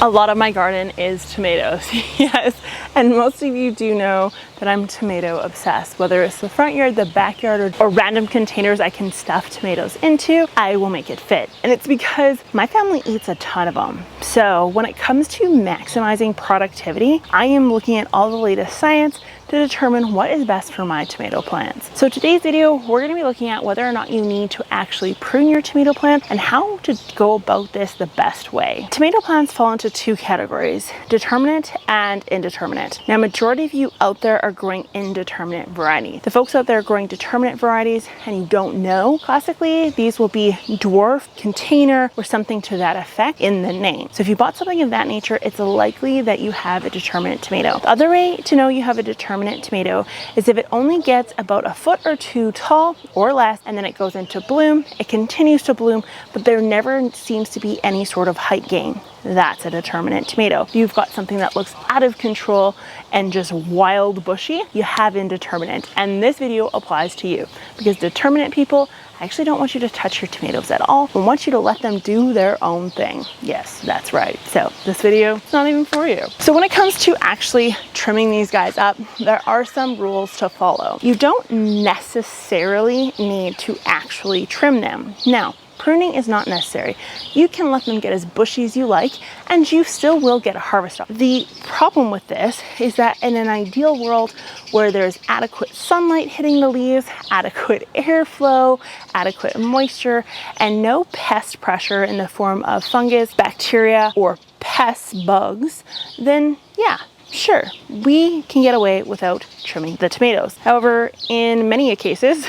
A lot of my garden is tomatoes, yes, and most of you do know that I'm tomato obsessed. Whether it's the front yard, the backyard, or random containers I can stuff tomatoes into, I will make it fit. And it's because my family eats a ton of them. So when it comes to maximizing productivity, I am looking at all the latest science to determine what is best for my tomato plants. So today's video, we're going to be looking at whether or not you need to actually prune your tomato plant and how to go about this the best way. Tomato plants fall into two categories, determinate and indeterminate. Now, majority of you out there are growing indeterminate variety. The folks out there growing determinate varieties and you don't know, classically, these will be dwarf, container, or something to that effect in the name. So if you bought something of that nature, it's likely that you have a determinate tomato. The other way to know you have a determinate tomato is if it only gets about a foot or two tall or less, and then it goes into bloom, it continues to bloom, but there never seems to be any sort of height gain. That's a determinate tomato. If you've got something that looks out of control and just wild bushy, you have indeterminate. And this video applies to you because determinate people, I actually don't want you to touch your tomatoes at all. I want you to let them do their own thing. Yes, that's right. So this video is not even for you. So when it comes to actually trimming these guys up, there are some rules to follow. You don't necessarily need to actually trim them. Now, pruning is not necessary. You can let them get as bushy as you like and you still will get a harvest off. The problem with this is that in an ideal world where there's adequate sunlight hitting the leaves, adequate airflow, adequate moisture, and no pest pressure in the form of fungus, bacteria, or pest bugs, then yeah, sure, we can get away without trimming the tomatoes. However, in many cases,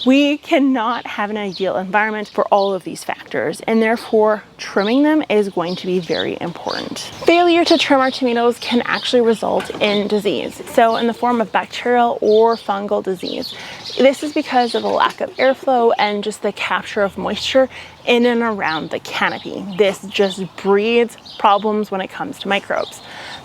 we cannot have an ideal environment for all of these factors, and therefore trimming them is going to be very important. Failure to trim our tomatoes can actually result in disease, so in the form of bacterial or fungal disease. This is because of the lack of airflow and just the capture of moisture in and around the canopy. This just breeds problems when it comes to microbes.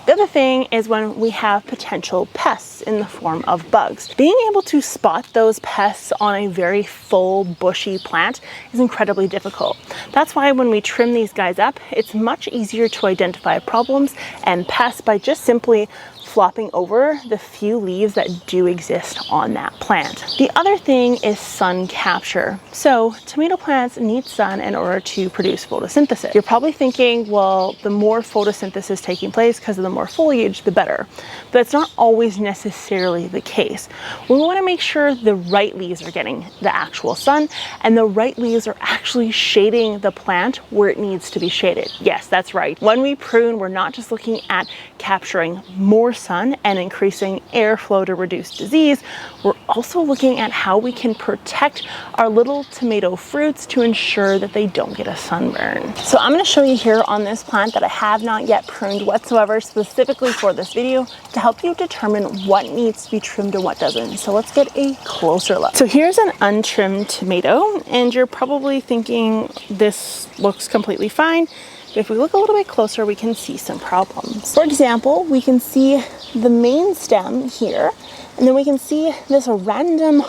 The other thing is when we have potential pests in the form of bugs. Being able to spot those pests on a very full bushy plant is incredibly difficult. That's why when we trim these guys up, it's much easier to identify problems and pests by just simply flopping over the few leaves that do exist on that plant. The other thing is sun capture. So tomato plants need sun in order to produce photosynthesis. You're probably thinking, well, the more photosynthesis taking place because of the more foliage, the better. But it's not always necessarily the case. We want to make sure the right leaves are getting the actual sun and the right leaves are actually shading the plant where it needs to be shaded. Yes, that's right. When we prune, we're not just looking at capturing more sun and increasing airflow to reduce disease. We're also looking at how we can protect our little tomato fruits to ensure that they don't get a sunburn. So I'm going to show you here on this plant that I have not yet pruned whatsoever, specifically for this video to help you determine what needs to be trimmed and what doesn't. So let's get a closer look. So here's an untrimmed tomato, and you're probably thinking this looks completely fine. But if we look a little bit closer, we can see some problems. For example, we can see the main stem here, and then we can see this random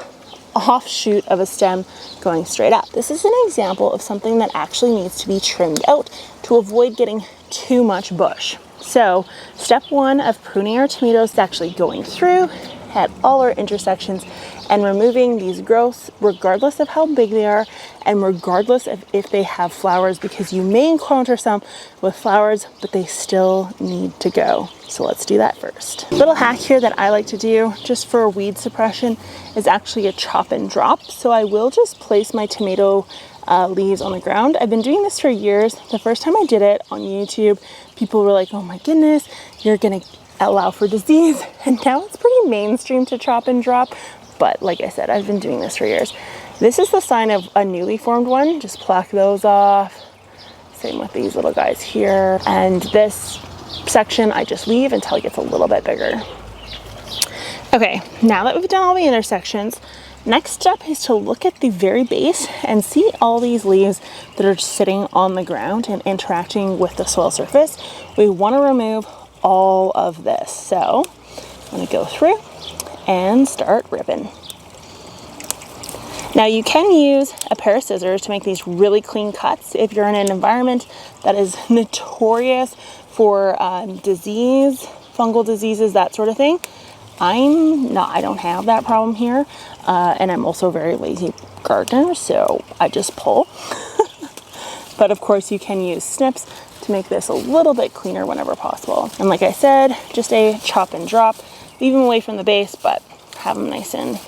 offshoot of a stem going straight up. This is an example of something that actually needs to be trimmed out to avoid getting too much bush. So step one of pruning our tomatoes is actually going through at all our intersections and removing these growths regardless of how big they are and regardless of if they have flowers, because you may encounter some with flowers, but they still need to go. So let's do that first. Little hack here that I like to do just for weed suppression is actually a chop and drop. So I will just place my tomato leaves on the ground. I've been doing this for years. The first time I did it on YouTube, people were like, oh my goodness, you're gonna allow for disease. And now it's pretty mainstream to chop and drop. But like I said, I've been doing this for years. This is the sign of a newly formed one. Just pluck those off. Same with these little guys here. And this section I just leave until it gets a little bit bigger. Okay, now that we've done all the intersections, next step is to look at the very base and see all these leaves that are sitting on the ground and interacting with the soil surface. We want to remove all of this. So I'm going to go through and start ripping. Now you can use a pair of scissors to make these really clean cuts if you're in an environment that is notorious for disease, fungal diseases, that sort of thing. I don't have that problem here. And I'm also a very lazy gardener, so I just pull. But of course you can use snips to make this a little bit cleaner whenever possible. And like I said, just a chop and drop, leave them away from the base, but have them nice and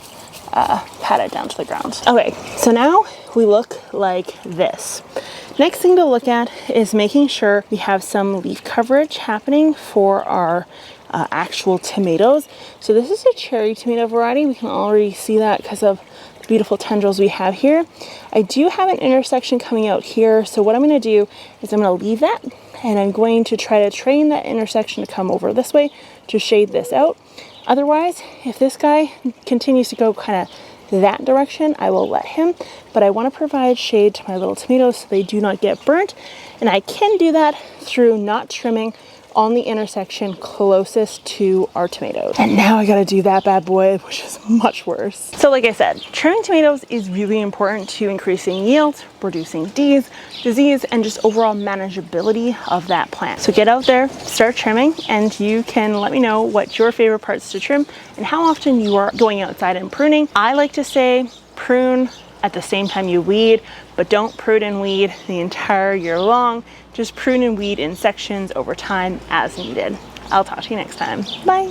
patted down to the ground. Okay, so now we look like this. Next thing to look at is making sure we have some leaf coverage happening for our actual tomatoes. So this is a cherry tomato variety. We can already see that because of the beautiful tendrils we have here. I do have an intersection coming out here. So what I'm going to do is I'm going to leave that, and I'm going to try to train that intersection to come over this way to shade this out. Otherwise, if this guy continues to go kind of that direction, I will let him, but I want to provide shade to my little tomatoes so they do not get burnt, and I can do that through not trimming on the intersection closest to our tomatoes. And now I gotta do that bad boy, which is much worse. So like I said, trimming tomatoes is really important to increasing yield, reducing disease, and just overall manageability of that plant. So get out there, start trimming, and you can let me know what your favorite parts to trim and how often you are going outside and pruning. I like to say prune at the same time you weed, but don't prune and weed the entire year long. Just prune and weed in sections over time as needed. I'll talk to you next time. Bye.